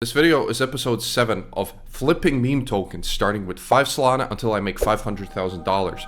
This video is episode 7 of flipping meme tokens, starting with 5 Solana until I make $500,000.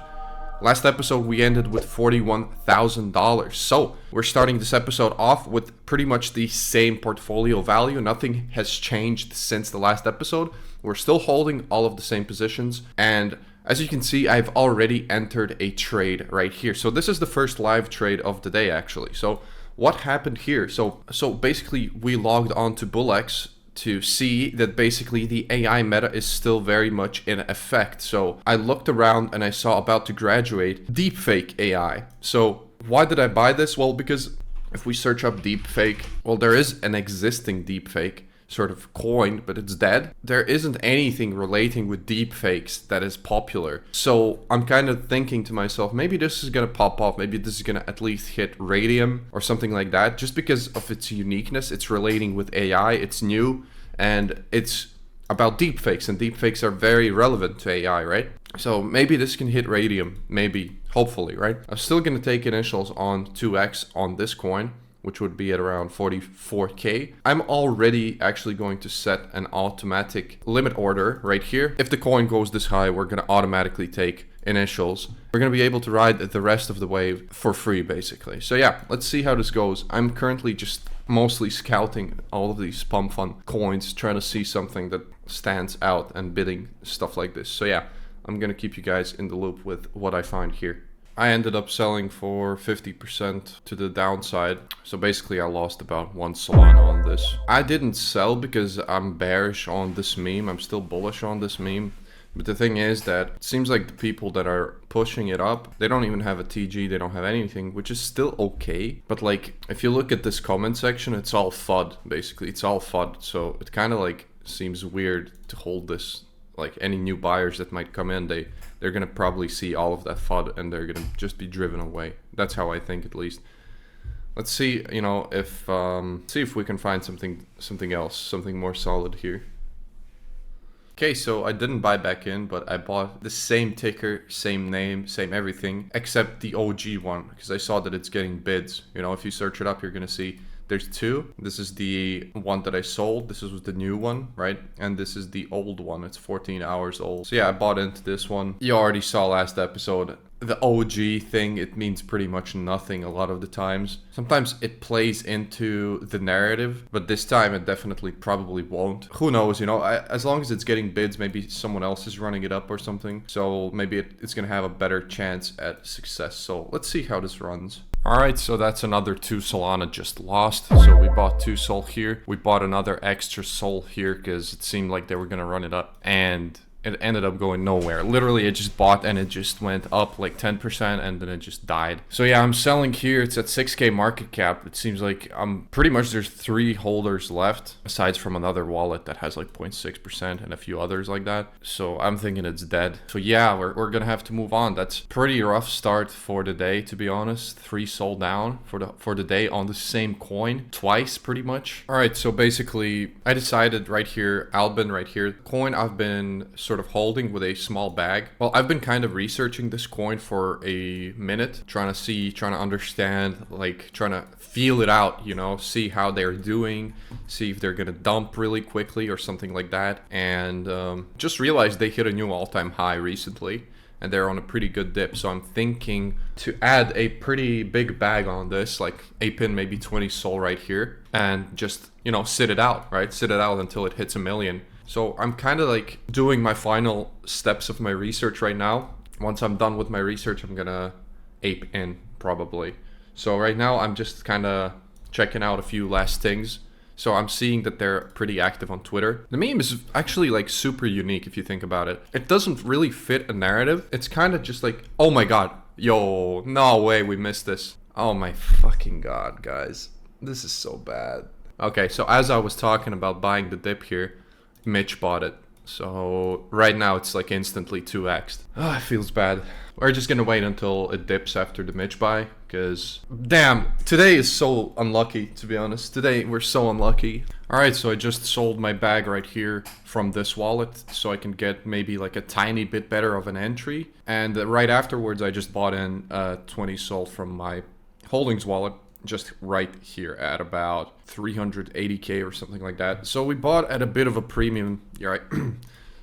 Last episode we ended with $41,000. So we're starting this episode off with pretty much the same portfolio value. Nothing has changed since the last episode. We're still holding all of the same positions, and as you can see, I've already entered a trade right here. So this is the first live trade of the day actually. So what happened here? So basically we logged on to BullX to see that basically the AI meta is still very much in effect. So I looked around and I saw about to graduate deepfake AI. So why did I buy this? Well, because if we search up deepfake, well, there is an existing deepfake sort of coin, but it's dead. There isn't anything relating with deepfakes that is popular. So I'm kind of thinking to myself, maybe this is gonna pop off. Maybe this is gonna at least hit Radium or something like that, just because of its uniqueness. It's relating with AI, it's new, and it's about deepfakes, and deepfakes are very relevant to AI, right? So maybe this can hit Radium, maybe, hopefully, right? I'm still gonna take initials on 2x on this coin, which would be at around 44k. I'm already actually going to set an automatic limit order right here. If the coin goes this high, we're gonna automatically take initials. We're gonna be able to ride the rest of the wave for free, basically. So yeah, let's see how this goes. I'm currently just mostly scouting all of these pump fund coins, trying to see something that stands out and bidding stuff like this. So yeah, I'm gonna keep you guys in the loop with what I find here. I ended up selling for 50% to the downside. So basically I lost about 1 Solana on this. I didn't sell because I'm bearish on this meme. I'm still bullish on this meme. But the thing is that it seems like the people that are pushing it up, they don't even have a TG, they don't have anything, which is still okay. But like, if you look at this comment section, it's all FUD, basically. It's all FUD. So it kind of like seems weird to hold this. Like any new buyers that might come in, they're gonna probably see all of that FUD and they're gonna just be driven away. That's how I think, at least. Let's see, you know, if see if we can find something else, something more solid here. Okay, so I didn't buy back in, but I bought the same ticker, same name, same everything, except the OG one, because I saw that it's getting bids. You know, if you search it up, you're gonna see there's 2. This is the one that I sold. This is the new one, right? And this is the old one. It's 14 hours old. So yeah, I bought into this one. You already saw last episode. The OG thing, it means pretty much nothing a lot of the times. Sometimes it plays into the narrative, but this time it definitely probably won't. Who knows, you know, as long as it's getting bids, maybe someone else is running it up or something. So maybe it's gonna have a better chance at success. So let's see how this runs. All right, so that's another 2 Solana just lost. So we bought 2 Sol here. We bought another extra Sol here because it seemed like they were gonna run it up, and it ended up going nowhere. Literally, it just bought and it just went up like 10% and then it just died. So yeah, I'm selling here. It's at 6k market cap. It seems like pretty much there's 3 holders left, aside from another wallet that has like 0.6% and a few others like that. So I'm thinking it's dead. So yeah, we're gonna have to move on. That's pretty rough start for the day, to be honest. 3 sold down for the day on the same coin twice, pretty much. All right, so basically I decided right here, Albin right here, coin I've been sort of holding with a small bag. Well, I've been kind of researching this coin for a minute, trying to understand, like trying to feel it out, you know, see how they're doing, see if they're gonna dump really quickly or something like that. And just realized they hit a new all-time high recently and they're on a pretty good dip. So I'm thinking to add a pretty big bag on this, like a pin, maybe 20 Sol right here, and just, you know, sit it out, right? Sit it out until it hits 1 million. So I'm kind of like doing my final steps of my research right now. Once I'm done with my research, I'm gonna ape in probably. So right now I'm just kind of checking out a few last things. So I'm seeing that they're pretty active on Twitter. The meme is actually like super unique if you think about it. It doesn't really fit a narrative. It's kind of just like, oh my god, yo, no way we missed this. Oh my fucking god, guys. This is so bad. Okay, so as I was talking about buying the dip here, Mitch bought it. So right now it's like instantly 2x'd. Oh, it feels bad. We're just gonna wait until it dips after the Mitch buy, because damn, today is so unlucky, to be honest. Today we're so unlucky. Alright, so I just sold my bag right here from this wallet so I can get maybe like a tiny bit better of an entry. And right afterwards I just bought in 20 Sol from my holdings wallet just right here at about 380k or something like that. So we bought at a bit of a premium, yeah, right?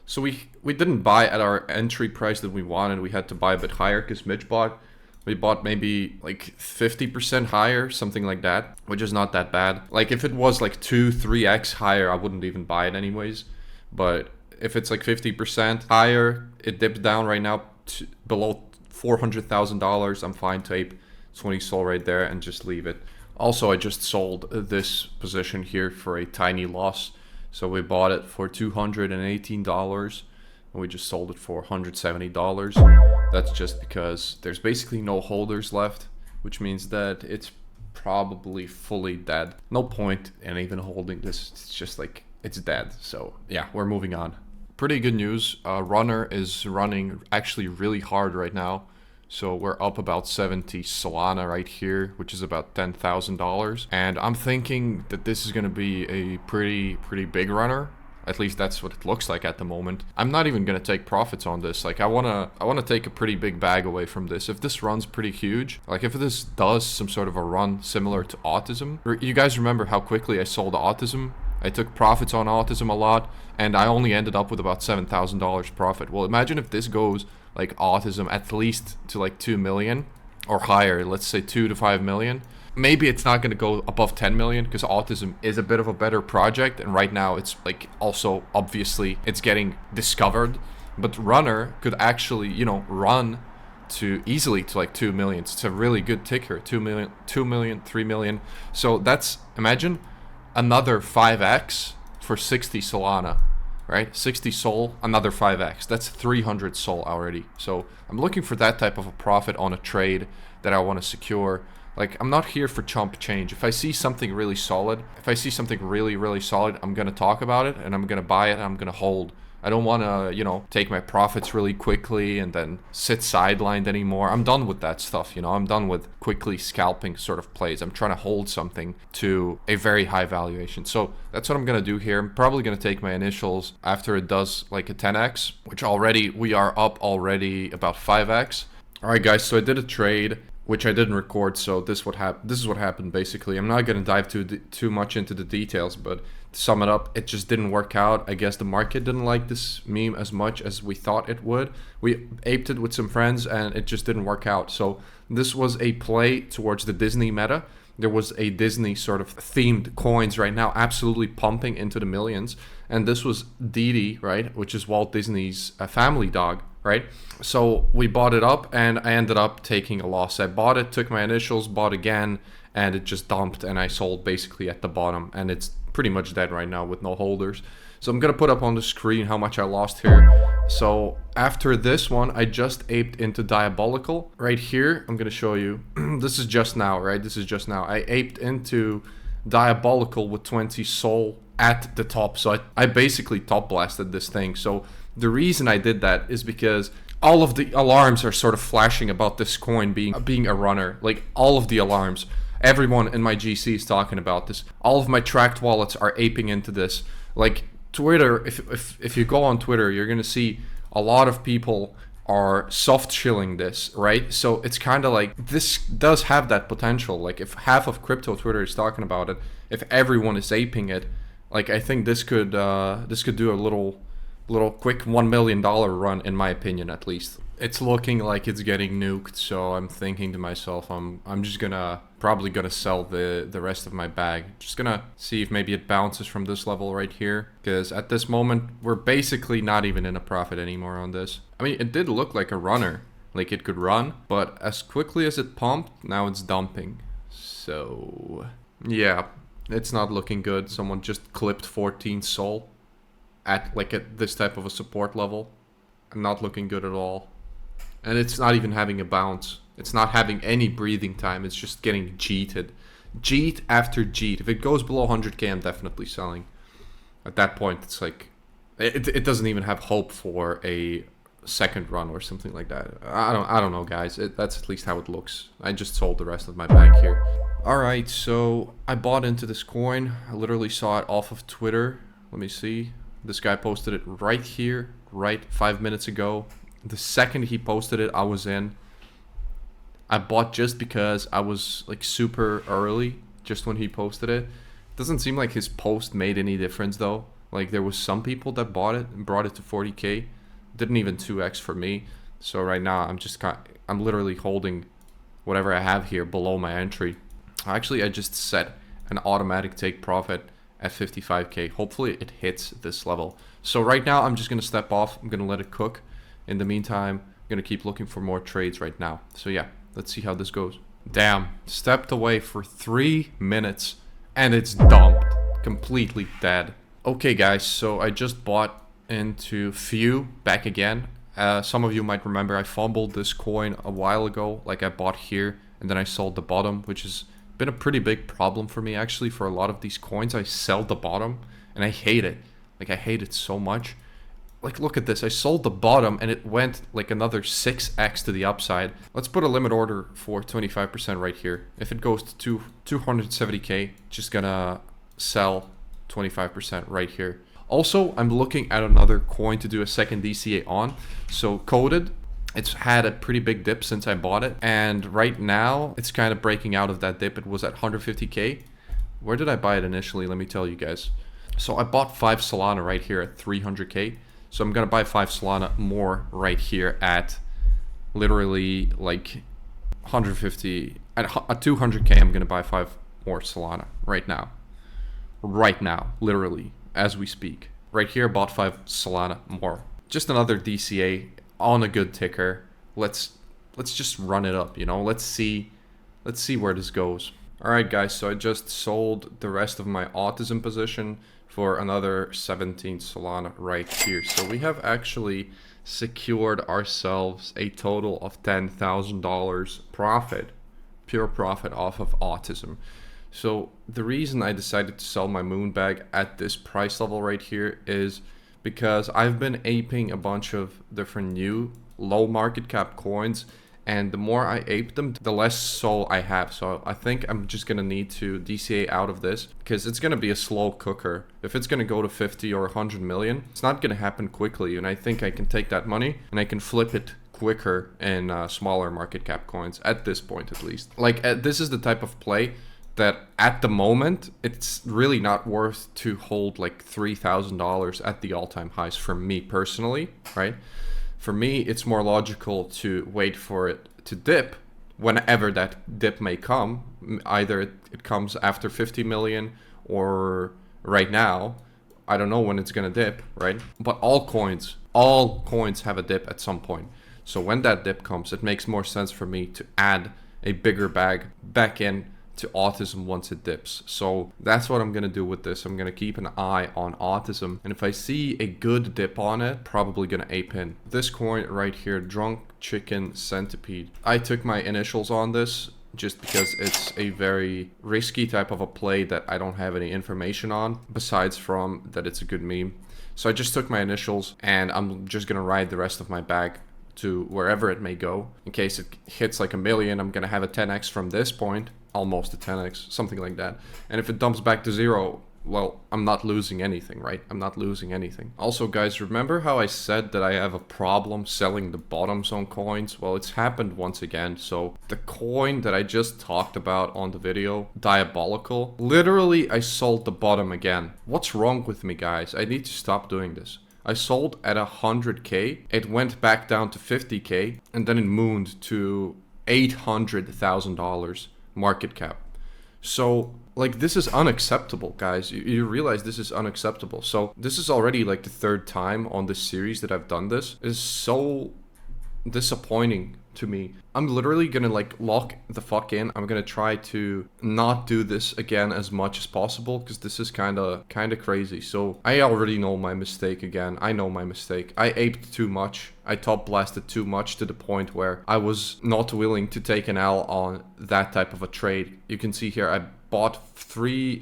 So we didn't buy at our entry price that we wanted. We had to buy a bit higher because Mitch bought. We bought maybe like 50% higher, something like that, which is not that bad. Like if it was like 2-3x higher, I wouldn't even buy it anyways. But if it's like 50% higher, it dipped down right now to below $400,000. I'm fine to ape 20 sol right there and just leave it. Also, I just sold this position here for a tiny loss. So we bought it for $218 and we just sold it for $170. That's just because there's basically no holders left, which means that it's probably fully dead. No point in even holding this. It's just like, it's dead. So yeah, we're moving on. Pretty good news. Runner is running actually really hard right now. So we're up about 70 Solana right here, which is about $10,000. And I'm thinking that this is going to be a pretty big runner. At least that's what it looks like at the moment. I'm not even going to take profits on this. Like I want to take a pretty big bag away from this. If this runs pretty huge, like if this does some sort of a run similar to autism. You guys remember how quickly I sold autism? I took profits on autism a lot and I only ended up with about $7,000 profit. Well, imagine if this goes like autism at least to like 2 million or higher, let's say 2 to 5 million. Maybe it's not going to go above 10 million because autism is a bit of a better project. And right now it's like also obviously it's getting discovered, but runner could actually, you know, run to easily to like 2 million. It's a really good ticker, 2 million, 3 million. So that's, imagine another 5x for 60 Solana. Right, 60 sol, another 5x. That's 300 sol already. So I'm looking for that type of a profit on a trade that I want to secure. Like I'm not here for chump change. If I see something really solid, really solid, I'm gonna talk about it and I'm gonna buy it and I'm gonna hold. I don't want to, you know, take my profits really quickly and then sit sidelined anymore. I'm done with that stuff, you know. I'm done with quickly scalping sort of plays. I'm trying to hold something to a very high valuation. So that's what I'm going to do here. I'm probably going to take my initials after it does like a 10x, which already we are up already about 5x. All right, guys, so I did a trade, which I didn't record, so this is what happened basically. I'm not going to dive too much into the details, but to sum it up, it just didn't work out. I guess the market didn't like this meme as much as we thought it would. We aped it with some friends and it just didn't work out. So this was a play towards the Disney meta. There was a Disney sort of themed coins right now absolutely pumping into the millions. And this was Didi, right, which is Walt Disney's family dog, right? So we bought it up and I ended up taking a loss. I bought it, took my initials, bought again, and it just dumped and I sold basically at the bottom. And it's pretty much dead right now with no holders. So I'm going to put up on the screen how much I lost here. So after this one, I just aped into Diabolical. Right here, I'm going to show you. This is just now, right? This is just now. I aped into Diabolical with 20 sol at the top. So I basically top blasted this thing. So the reason I did that is because all of the alarms are sort of flashing about this coin being a runner. Like all of the alarms. Everyone in my GC is talking about this. All of my tracked wallets are aping into this. Like Twitter, if you go on Twitter, you're gonna see a lot of people are soft shilling this, right? So it's kind of like this does have that potential. Like if half of crypto Twitter is talking about it, if everyone is aping it, like I think this could do a little quick $1 million run, in my opinion, at least. It's looking like it's getting nuked, so I'm thinking to myself, I'm just probably gonna sell the rest of my bag. Just gonna see if maybe it bounces from this level right here, because at this moment we're basically not even in a profit anymore on this. I mean, it did look like a runner, like it could run, but as quickly as it pumped, now it's dumping. So yeah, it's not looking good. Someone just clipped 14 sol at this type of a support level. Not looking good at all. And it's not even having a bounce. It's not having any breathing time. It's just getting jeeted. Jeet after jeet. If it goes below 100k, I'm definitely selling. At that point, it's like, it doesn't even have hope for a second run or something like that. I don't know, guys. That's at least how it looks. I just sold the rest of my bag here. Alright, so I bought into this coin. I literally saw it off of Twitter. Let me see. This guy posted it right here, right 5 minutes ago. The second he posted it, I was in. I bought just because I was like super early, just when he posted it. Doesn't seem like his post made any difference though. Like there was some people that bought it and brought it to 40k. Didn't even 2x for me. So right now I'm literally holding whatever I have here below my entry. Actually, I just set an automatic take profit at 55k. Hopefully it hits this level. So right now I'm just gonna step off. I'm gonna let it cook. In the meantime, I'm gonna keep looking for more trades right now. So yeah, let's see how this goes. Damn, stepped away for 3 minutes and it's dumped. Completely dead. Okay guys, so I just bought into Few back again. Some of you might remember I fumbled this coin a while ago. Like I bought here and then I sold the bottom, which has been a pretty big problem for me actually. For a lot of these coins, I sell the bottom and I hate it. Like I hate it so much. Like look at this, I sold the bottom and it went like another 6x to the upside. Let's put a limit order for 25% right here. If it goes to 270k, just gonna sell 25% right here. Also, I'm looking at another coin to do a second DCA on. So Coded, it's had a pretty big dip since I bought it. And right now, it's kind of breaking out of that dip. It was at 150k. Where did I buy it initially? Let me tell you guys. So I bought 5 Solana right here at 300k. So I'm going to buy 5 Solana more right here at literally like 150. At 200k, I'm going to buy 5 more Solana right now. Right now, literally, as we speak. Right here, bought 5 Solana more. Just another DCA on a good ticker. Let's just run it up, you know. Let's see where this goes. All right, guys. So I just sold the rest of my autism position for another 17 Solana right here. So we have actually secured ourselves a total of $10,000 profit, pure profit off of autism. So the reason I decided to sell my moon bag at this price level right here is because I've been aping a bunch of different new low market cap coins, and the more I ape them, the less SOL I have. So I think I'm just gonna need to DCA out of this because it's gonna be a slow cooker. If it's gonna go to 50 or 100 million, it's not gonna happen quickly, and I think I can take that money and I can flip it quicker in smaller market cap coins at this point at least. Like this is the type of play that at the moment, it's really not worth to hold like $3,000 at the all-time highs for me personally, right? For me, it's more logical to wait for it to dip whenever that dip may come. Either it comes after 50 million or right now. I don't know when it's gonna dip, right? But all coins have a dip at some point. So when that dip comes, it makes more sense for me to add a bigger bag back in to autism once it dips. So that's what I'm gonna do with this. I'm gonna keep an eye on autism, and if I see a good dip on it, probably gonna ape in. This coin right here, Drunk Chicken Centipede. I took my initials on this just because it's a very risky type of a play that I don't have any information on, besides from that it's a good meme. So I just took my initials and I'm just gonna ride the rest of my bag to wherever it may go. In case it hits like 1 million, I'm gonna have a 10x from this point, almost a 10x, something like that. And if it dumps back to 0, well, I'm not losing anything, right? I'm not losing anything. Also, guys, remember how I said that I have a problem selling the bottoms on coins? Well, it's happened once again. So the coin that I just talked about on the video, Diabolical, literally I sold the bottom again. What's wrong with me, guys? I need to stop doing this. I sold at 100k, it went back down to 50k, and then it mooned to $800,000 market cap. So like this is unacceptable, guys. You realize this is unacceptable. So this is already like the 3rd time on this series that I've done this. It is so disappointing to me. I'm literally gonna like lock the fuck in. I'm gonna try to not do this again as much as possible because this is kind of crazy. So I already know my mistake again. I know my mistake. I aped too much. I top blasted too much to the point where I was not willing to take an L on that type of a trade. You can see here I bought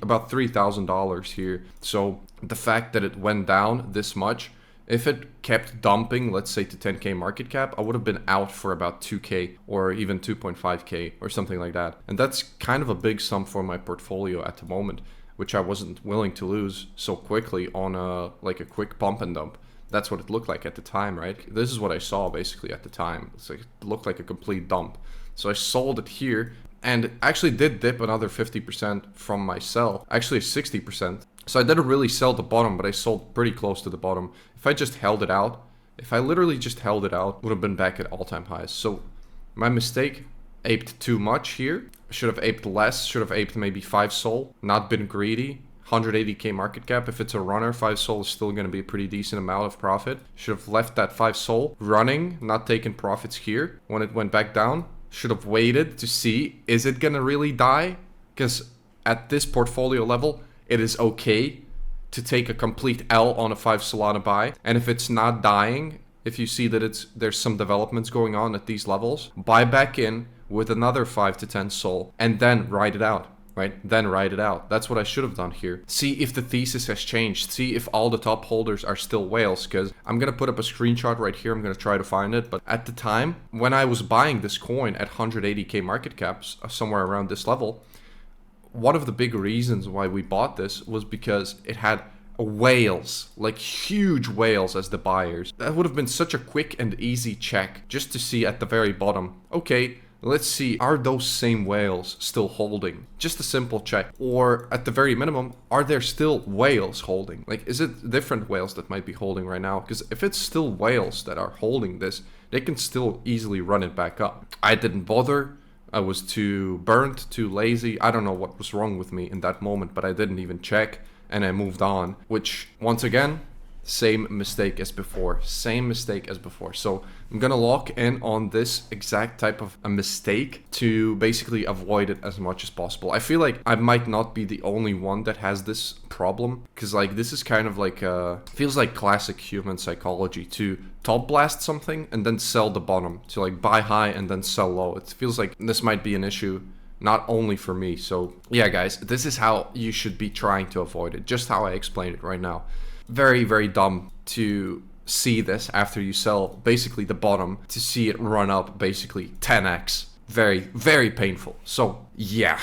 about $3,000 here. So the fact that it went down this much, if it kept dumping, let's say to 10k market cap, I would have been out for about 2k or even 2.5k or something like that. And that's kind of a big sum for my portfolio at the moment, which I wasn't willing to lose so quickly on a quick pump and dump. That's what it looked like at the time, right? This is what I saw basically at the time. It looked like a complete dump. So I sold it here, and actually did dip another 50% from my sell, actually 60%. So I didn't really sell the bottom, but I sold pretty close to the bottom. If I just held it out, if I literally just held it out, would have been back at all-time highs. So my mistake, aped too much here. Should have aped less, should have aped maybe 5 sol, not been greedy. 180k market cap. If it's a runner, 5 sol is still going to be a pretty decent amount of profit. Should have left that 5 sol running, not taking profits here when it went back down. Should have waited to see, is it going to really die? Because at this portfolio level, it is okay to take a complete L on a 5 Solana buy. And if it's not dying, if you see that there's some developments going on at these levels, buy back in with another 5 to 10 sol and then ride it out. Right? Then write it out. That's what I should have done here. See if the thesis has changed. See if all the top holders are still whales, because I'm going to put up a screenshot right here. I'm going to try to find it. But at the time, when I was buying this coin at 180k market caps, somewhere around this level, one of the big reasons why we bought this was because it had whales, like huge whales as the buyers. That would have been such a quick and easy check just to see at the very bottom, okay, let's see, are those same whales still holding? Just a simple check. Or at the very minimum, are there still whales holding? Like, is it different whales that might be holding right now? Because if it's still whales that are holding this, they can still easily run it back up. I didn't bother. I was too burnt, too lazy. I don't know what was wrong with me in that moment, but I didn't even check and I moved on, which once again, same mistake as before. Same mistake as before. So I'm gonna lock in on this exact type of a mistake to basically avoid it as much as possible. I feel like I might not be the only one that has this problem, because like this is kind of like feels like classic human psychology to top blast something and then sell the bottom, to like buy high and then sell low. It feels like this might be an issue not only for me. So yeah, guys, this is how you should be trying to avoid it, just how I explained it right now. Very, very dumb to see this after you sell basically the bottom, to see it run up basically 10x. Very, very painful. So yeah.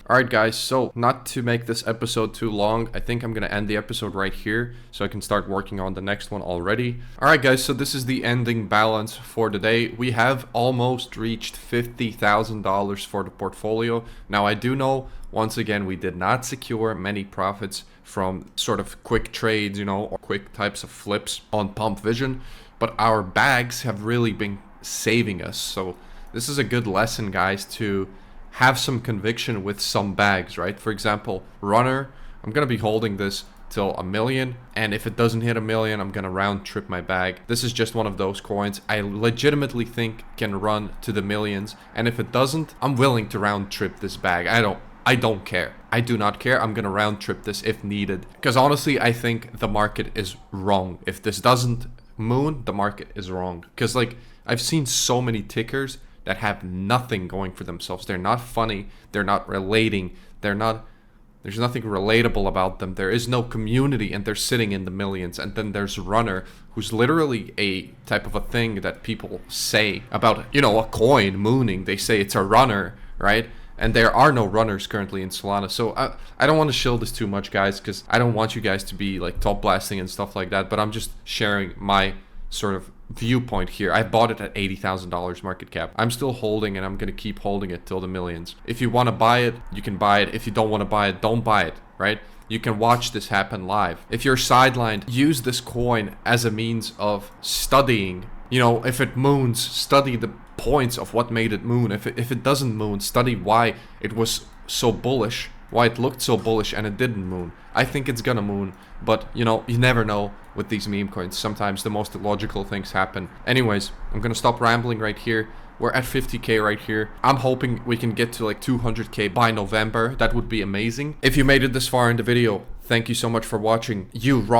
Alright guys, so not to make this episode too long, I think I'm gonna end the episode right here so I can start working on the next one already. Alright guys, so this is the ending balance for today. We have almost reached $50,000 for the portfolio. Now I do know, once again, we did not secure many profits from sort of quick trades, you know, or quick types of flips on Pump Vision, but our bags have really been saving us. So this is a good lesson, guys, to have some conviction with some bags, right? For example, runner, I'm gonna be holding this till 1 million, and if it doesn't hit 1 million, I'm gonna round trip my bag. This is just one of those coins I legitimately think can run to the millions, and if it doesn't, I'm willing to round trip this bag. I don't care. I do not care. I'm gonna round trip this if needed, because honestly, I think the market is wrong. If this doesn't moon, the market is wrong, because like I've seen so many tickers that have nothing going for themselves. They're not funny. They're not relating. There's nothing relatable about them. There is no community, and they're sitting in the millions. And then there's Runner, who's literally a type of a thing that people say about, you know, a coin mooning. They say it's a runner, right? And there are no runners currently in Solana. So I don't want to shill this too much, guys, because I don't want you guys to be like top blasting and stuff like that. But I'm just sharing my sort of viewpoint here. I bought it at $80,000 market cap. I'm still holding, and I'm going to keep holding it till the millions. If you want to buy it, you can buy it. If you don't want to buy it, don't buy it, right? You can watch this happen live. If you're sidelined, use this coin as a means of studying. You know, if it moons, study the points of what made it moon. If it doesn't moon, study why it was so bullish, why it looked so bullish and it didn't moon. I think it's gonna moon, but you know, you never know with these meme coins. Sometimes the most illogical things happen. Anyways, I'm gonna stop rambling right here. We're at 50k right here. I'm hoping we can get to like 200k by November. That would be amazing. If you made it this far in the video, thank you so much for watching. You rock.